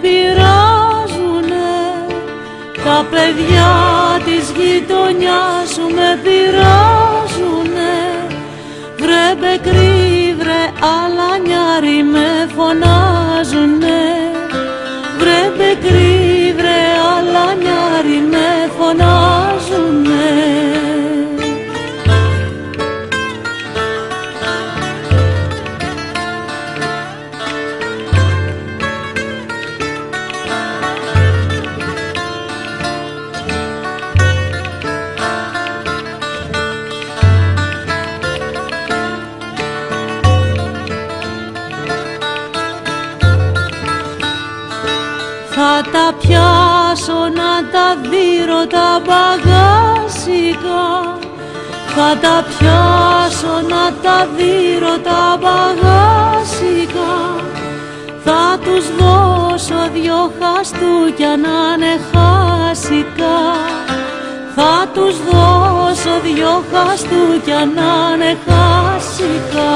πειράζουνε, τα παιδιά της γειτονιάς σου με πειράζουνε. Βρε μπεκρή, βρε αλανιάρι με φωνάζουνε. Βρε μπεκρή, βρε αλανιάρι με φωνάζουνε. Θα τα πιάσω να τα δείρω τα μπαγάσικα. Θα τα πιάσω να τα δείρω τα μπαγάσικα. Θα τους δώσω 2 χαστούκια να είναι χάσικα. Θα τους δώσω 2 χαστούκια να είναι χάσικα.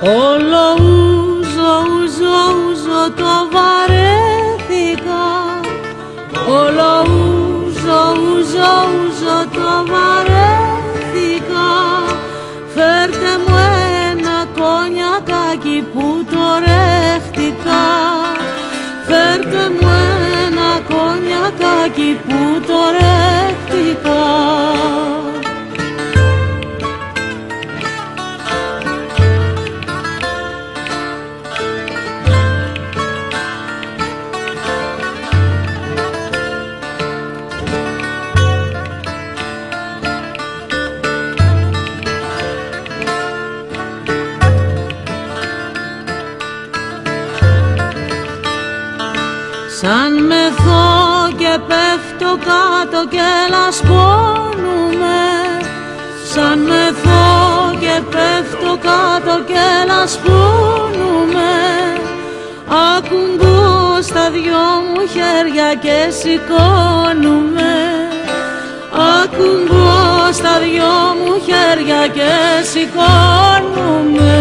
Όλο ούζο, ούζο, ούζο το βαρέθηκα. Όλο ούζο, ούζο, ούζο το βαρέθηκα. Φέρτε μου ένα κονιακάκι που το ρέχτηκα. Φέρτε μου ένα κονιακάκι που το ρέχτηκα. Σαν μεθώ και πέφτω κάτω και λασπώνουμε. Σαν μεθώ και πέφτω κάτω και λασπώνουμε. Ακουμπώ στα 2 μου χέρια και σηκώνουμε. Ακουμπώ στα 2 μου χέρια και σηκώνουμε.